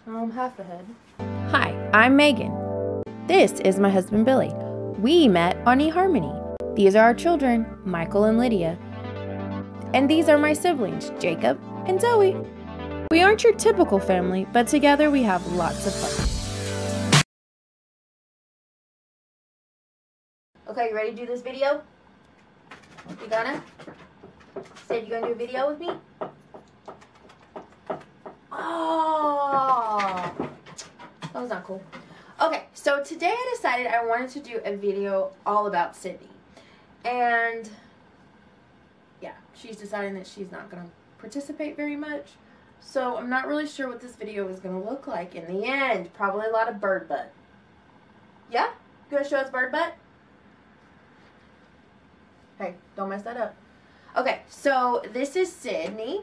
Half a head. Hi, I'm Megan. This is my husband Billy. We met on eHarmony. These are our children, Michael and Lydia. And these are my siblings, Jacob and Zoe. We aren't your typical family, but together we have lots of fun. Okay, you ready to do this video? You gonna? Said you gonna do a video with me? Oh, that was not cool. Okay, so today I decided I wanted to do a video all about Sydney. And yeah, she's deciding that she's not gonna participate very much. So I'm not really sure what this video is gonna look like in the end. Probably a lot of bird butt. Yeah? You gonna show us bird butt? Hey, don't mess that up. Okay, so this is Sydney.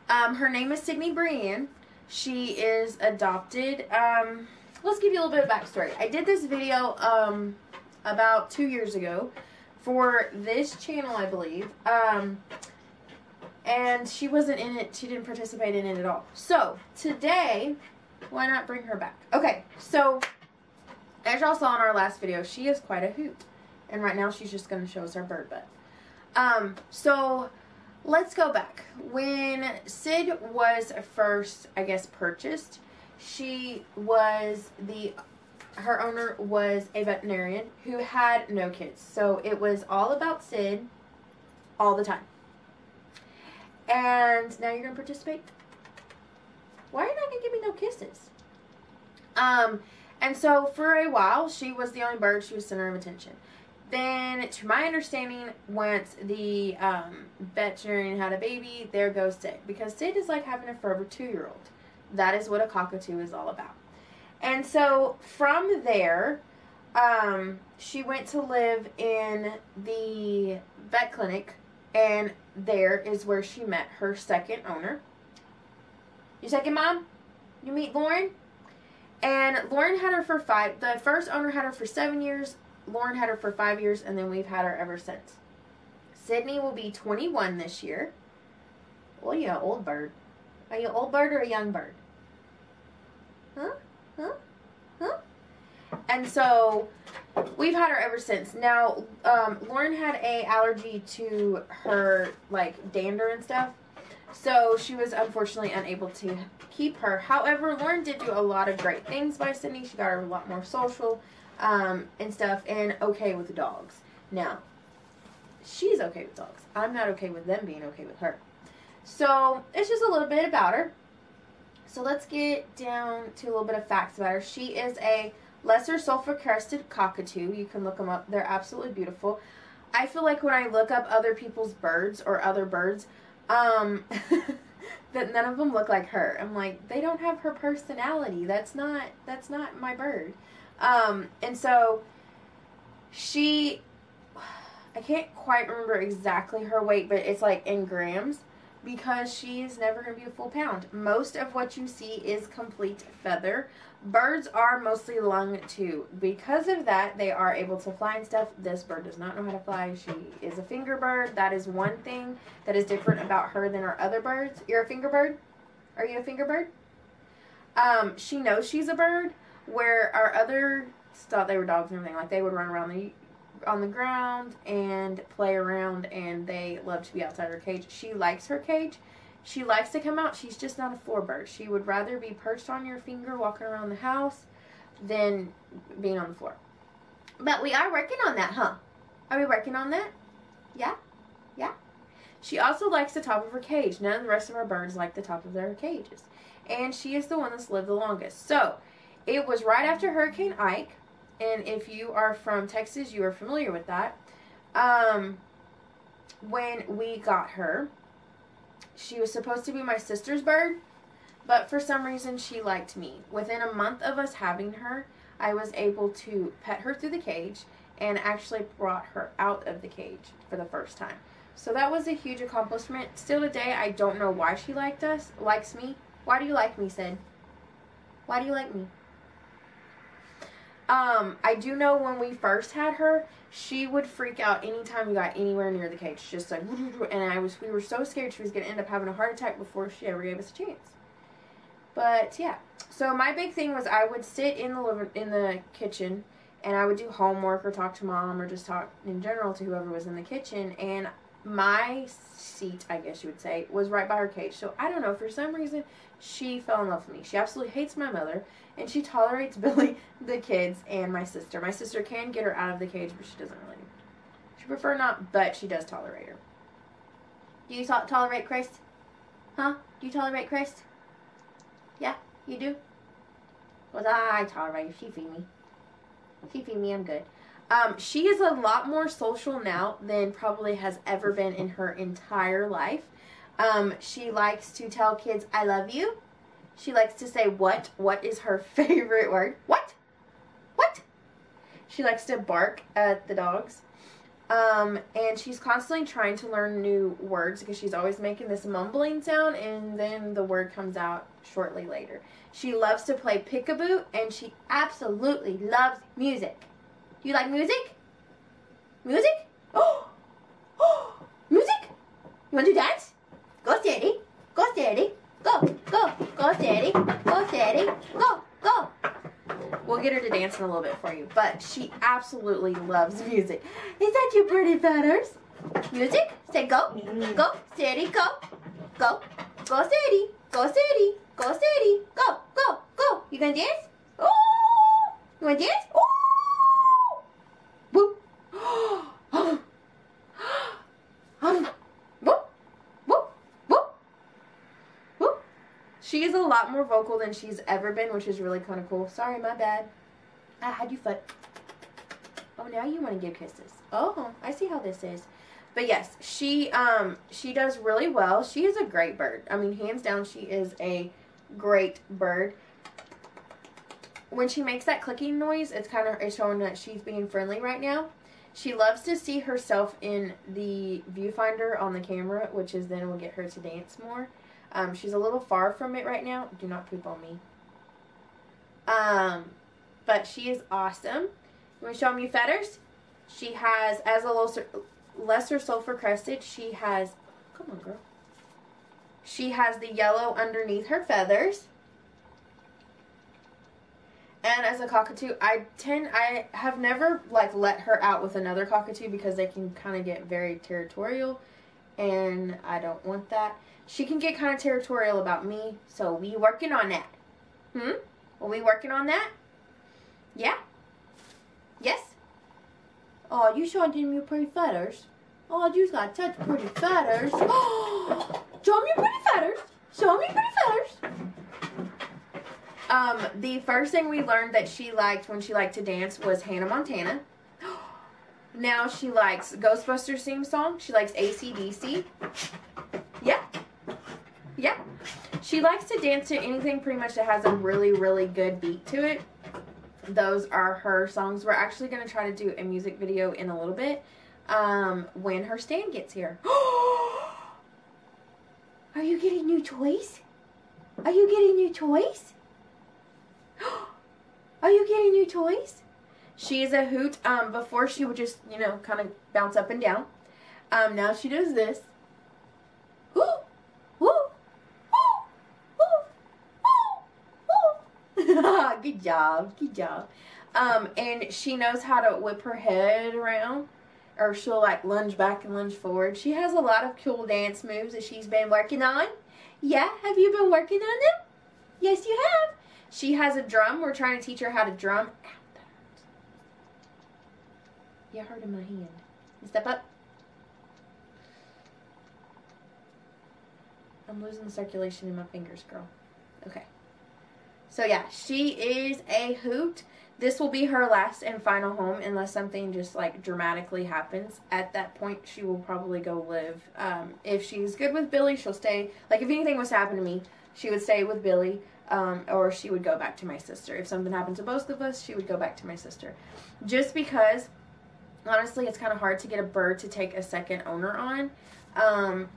Her name is Sydney Brienne. She is adopted. Let's give you a little bit of backstory. I did this video about 2 years ago for this channel, I believe. And she wasn't in it. She didn't participate in it at all. So today, why not bring her back? Okay, so as y'all saw in our last video, she is quite a hoot. And right now she's just going to show us her bird butt. So let's go back. When Sid was first, I guess, purchased, her owner was a veterinarian who had no kids. So it was all about Sid all the time. And now you're going to participate? Why are you not going to give me no kisses? And so for a while, she was the only bird. She was center of attention. Then, to my understanding, once the veterinarian had a baby, there goes Sid. Because Sid is like having a forever 2-year-old. That is what a cockatoo is all about. And so, from there, she went to live in the vet clinic. And there is where she met her second owner. Your second mom? You meet Lauren? And Lauren had her for 5. The first owner had her for 7 years. Lauren had her for 5 years, and then we've had her ever since. Sydney will be 21 this year. Well, you an old bird. Are you an old bird or a young bird? Huh? Huh? Huh? And so, we've had her ever since. Now, Lauren had a allergy to her, like, dander and stuff. So, she was unfortunately unable to keep her. However, Lauren did do a lot of great things by Sydney. She got her a lot more social. And stuff, and okay with dogs. Now, she's okay with dogs. I'm not okay with them being okay with her. So, it's just a little bit about her. So, let's get down to a little bit of facts about her. She is a lesser sulfur-crested cockatoo. You can look them up. They're absolutely beautiful. I feel like when I look up other people's birds or other birds, that none of them look like her. I'm like, they don't have her personality. That's not my bird. And so I can't quite remember exactly her weight, but it's like in grams, because she's never going to be a full pound. Most of what you see is complete feather. Birds are mostly lung too. Because of that, they are able to fly and stuff. This bird does not know how to fly. She is a finger bird. That is one thing that is different about her than our other birds. You're a finger bird? Are you a finger bird? She knows she's a bird. Where our others thought they were dogs and everything, like they would run around on the ground and play around, and they love to be outside her cage. She likes her cage. She likes to come out. She's just not a floor bird. She would rather be perched on your finger walking around the house than being on the floor. But we are working on that, huh? Are we working on that? Yeah? Yeah? She also likes the top of her cage. None of the rest of our birds like the top of their cages. And she is the one that's lived the longest. So, it was right after Hurricane Ike, and if you are from Texas, you are familiar with that. When we got her, she was supposed to be my sister's bird, but for some reason she liked me. Within a month of us having her, I was able to pet her through the cage and actually brought her out of the cage for the first time. So that was a huge accomplishment. Still today, I don't know why she likes me. Why do you like me, Sid? Why do you like me? I do know when we first had her, she would freak out anytime we got anywhere near the cage. Just like, and we were so scared she was going to end up having a heart attack before she ever gave us a chance. But yeah, so my big thing was I would sit in the kitchen, and I would do homework or talk to mom or just talk in general to whoever was in the kitchen. And my seat, I guess you would say, was right by her cage. So I don't know, for some reason, she fell in love with me. She absolutely hates my mother, and she tolerates Billy, the kids, and my sister. My sister can get her out of the cage, but she doesn't really. She prefer not, but she does tolerate her. Do you tolerate Chris? Huh? Do you tolerate Chris? Yeah, you do? Well, I tolerate her. She feed me. She feed me, I'm good. She is a lot more social now than probably has ever been in her entire life. She likes to tell kids, I love you. She likes to say what. What is her favorite word? What? What? She likes to bark at the dogs. And she's constantly trying to learn new words because she's always making this mumbling sound, and then the word comes out shortly later. She loves to play peekaboo, and she absolutely loves music. Do you like music? Music? Oh! Oh! Music? You want to dance? Go steady. Go steady. Go. Go. Go steady. Go steady. Go. Go. We'll get her to dance in a little bit for you, but she absolutely loves music. Is that your pretty feathers? Music? Say go. Go. Steady. Go. Go. Go steady. Go steady. Go steady. Go. Go. Go. You gonna dance? Oh! You wanna dance? Oh! Whoop. Whoop. Whoop. Whoop. Whoop. She is a lot more vocal than she's ever been, which is really kind of cool. Sorry, my bad. I had you foot. Oh, now you want to give kisses. Oh, I see how this is. But yes, she does really well. She is a great bird. I mean, hands down, she is a great bird. When she makes that clicking noise, it's showing that she's being friendly right now. She loves to see herself in the viewfinder on the camera, which is then will get her to dance more. She's a little far from it right now. Do not poop on me. But she is awesome. You want to show me your feathers? She has, as a lesser sulfur crested, she has, come on girl. She has the yellow underneath her feathers. And as a cockatoo, I have never let her out with another cockatoo because they can kind of get very territorial, and I don't want that. She can get kind of territorial about me, so we working on that. Are we working on that? Yeah? Yes? Oh, you showing them your pretty feathers? Oh, you got such pretty feathers. Oh, show me your pretty feathers. Show me your pretty feathers. The first thing we learned that she liked when she liked to dance was Hannah Montana. Now she likes Ghostbusters theme song. She likes AC/DC. Yeah. Yeah. She likes to dance to anything pretty much that has a really, really good beat to it. Those are her songs. We're actually going to try to do a music video in a little bit when her stand gets here. Are you getting new toys? Are you getting new toys? Are you getting new toys? She is a hoot. Before she would just, kind of bounce up and down. Now she does this. Good job. Good job. And she knows how to whip her head around. Or she'll lunge back and lunge forward. She has a lot of cool dance moves that she's been working on. Yeah? Have you been working on them? Yes, you have. She has a drum. We're trying to teach her how to drum. Ow, that hurts. You hurt in my hand. Step up. I'm losing the circulation in my fingers, girl. Okay. So yeah, she is a hoot. This will be her last and final home unless something just dramatically happens. At that point, she will probably go live. If she's good with Billy, she'll stay. If anything was to happen to me, she would stay with Billy, or she would go back to my sister. If something happened to both of us, she would go back to my sister. Just because, honestly, it's kind of hard to get a bird to take a second owner on.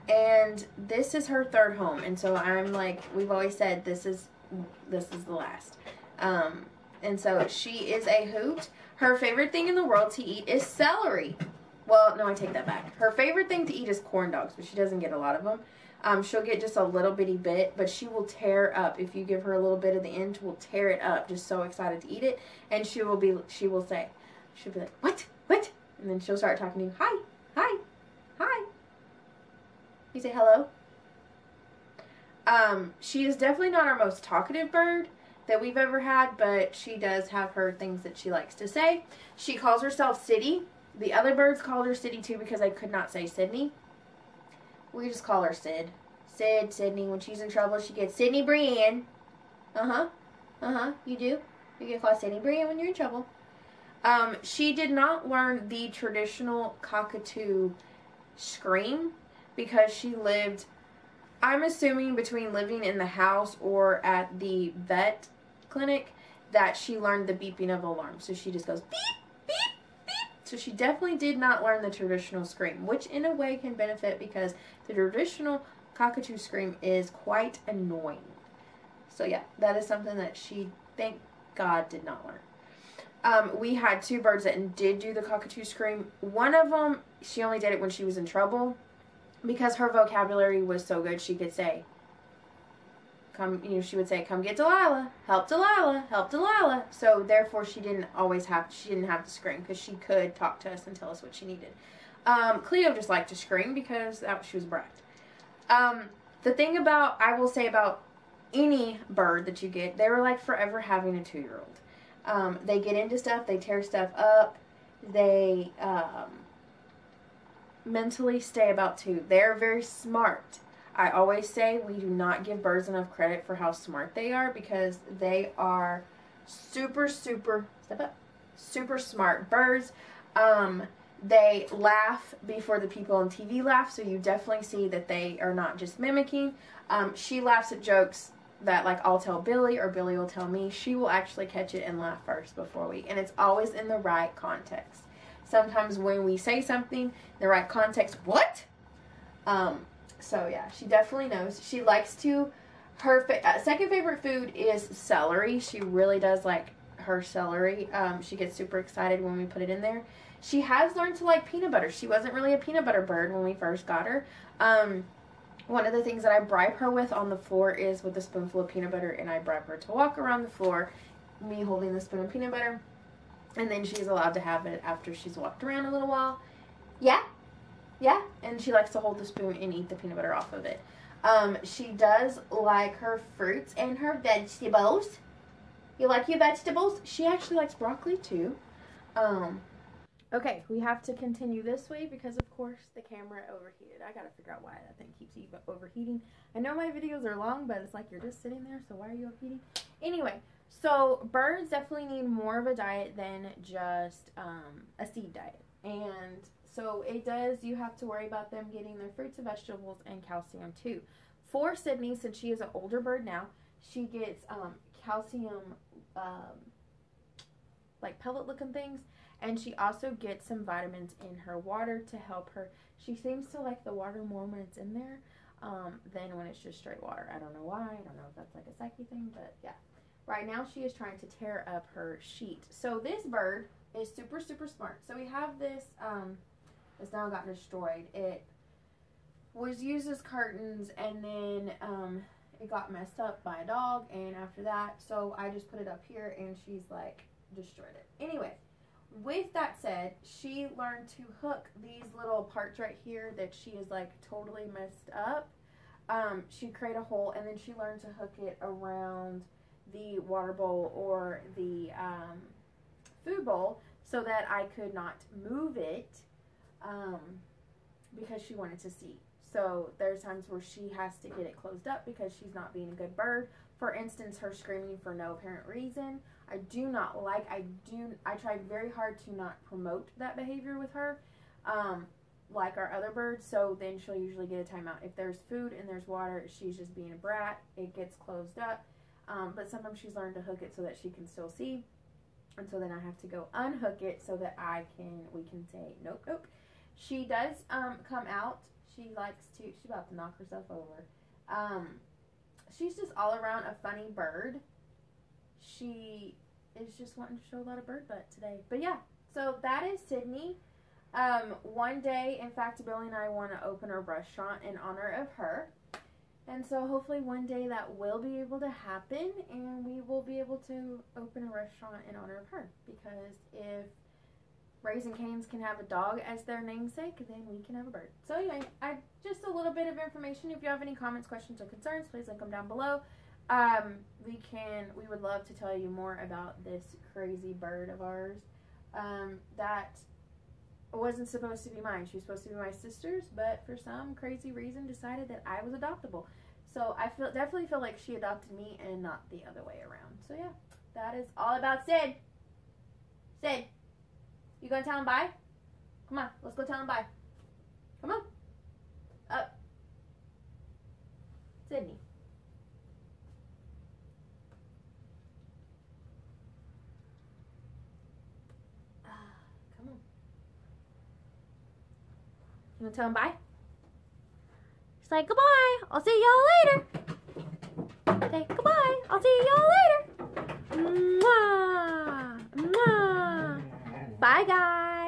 And this is her third home. And so I'm we've always said, this is the last. And so she is a hoot. Her favorite thing in the world to eat is celery. Well, no, I take that back. Her favorite thing to eat is corn dogs, but she doesn't get a lot of them. She'll get just a little bitty bit, but she will tear up. If you give her a little bit of the end, she will tear it up, just so excited to eat it. And she'll be like, what? And then she'll start talking to you, hi. You say hello. She is definitely not our most talkative bird that we've ever had, but she does have her things that she likes to say. She calls herself City. The other birds called her City too because I could not say Sydney. We just call her Sid. Sydney. When she's in trouble, she gets Sydney Brienne. You do? You get called Sydney Brienne when you're in trouble. She did not learn the traditional cockatoo scream because she lived, I'm assuming between living in the house or at the vet clinic, that she learned the beeping of alarms. So she just goes beep, beep, beep. So she definitely did not learn the traditional scream, which in a way can benefit because the traditional cockatoo scream is quite annoying. So yeah, that is something that she, thank God, did not learn. We had two birds that did do the cockatoo scream. One of them, she only did it when she was in trouble because her vocabulary was so good. She could say, she would say, come get Delilah, help Delilah, help Delilah. So therefore she didn't have to scream because she could talk to us and tell us what she needed. Cleo just liked to scream because she was brat. The thing I will say about any bird that you get, they were like forever having a 2-year-old. They get into stuff, they tear stuff up, they mentally stay about 2. They're very smart. I always say we do not give birds enough credit for how smart they are because they are super smart birds. They laugh before the people on TV laugh, so you definitely see that they are not just mimicking. She laughs at jokes that, like, I'll tell Billy or Billy will tell me. She will actually catch it and laugh first before and it's always in the right context. Sometimes when we say something in the right context, what? So yeah, she definitely knows. She likes to, her second favorite food is celery. She really does like her celery. She gets super excited when we put it in there. She has learned to like peanut butter. She wasn't really a peanut butter bird when we first got her. One of the things that I bribe her with on the floor is with a spoonful of peanut butter, and I bribe her to walk around the floor, me holding the spoon of peanut butter, and then she's allowed to have it after she's walked around a little while. Yeah, and she likes to hold the spoon and eat the peanut butter off of it. She does like her fruits and her vegetables. You like your vegetables? She actually likes broccoli too. Okay, we have to continue this way because, of course, the camera overheated. I gotta figure out why that thing keeps overheating. I know my videos are long, but it's like you're just sitting there, so why are you overheating? Anyway, so birds definitely need more of a diet than just a seed diet. And so you have to worry about them getting their fruits and vegetables and calcium too. For Sydney, since she is an older bird now, she gets calcium, like pellet looking things. And she also gets some vitamins in her water to help her. She seems to like the water more when it's in there than when it's just straight water. I don't know why. I don't know if that's like a psyche thing, but yeah. Right now she is trying to tear up her sheet. So this bird is super smart. So we have this, it's now got destroyed. It was used as curtains and then it got messed up by a dog, and after that, so I just put it up here and she's like destroyed it. Anyway. With that said, she learned to hook these little parts right here that she is like totally messed up. She create a hole and then she learned to hook it around the water bowl or the food bowl so that I could not move it because she wanted to see. So there's times where she has to get it closed up because she's not being a good bird. For instance, her screaming for no apparent reason. I do not like, I tried very hard to not promote that behavior with her, like our other birds, so then she'll usually get a timeout. If there's food and there's water, she's just being a brat, it gets closed up, but sometimes she's learned to hook it so that she can still see, and so then I have to go unhook it so that we can say, nope. She does come out, she's about to knock herself over. She's just all around a funny bird. She is just wanting to show a lot of bird butt today. But yeah, so that is Sydney. One day, in fact, Billy and I want to open a restaurant in honor of her. And so hopefully one day that will be able to happen, and we will be able to open a restaurant in honor of her. Because if Raising Cane's can have a dog as their namesake, then we can have a bird. So anyway, just a little bit of information. If you have any comments, questions, or concerns, please link them down below. We would love to tell you more about this crazy bird of ours that wasn't supposed to be mine. She was supposed to be my sister's, but for some crazy reason decided that I was adoptable. So I definitely feel like she adopted me and not the other way around. So yeah, that is all about Sid. Sid, you gonna tell him bye? Come on, let's go tell him bye. Come on. Up. Sydney. Come on. You wanna tell him bye? She's like, goodbye. I'll see y'all later. Say goodbye. I'll see y'all later. Mwah. Mwah. Bye, guys.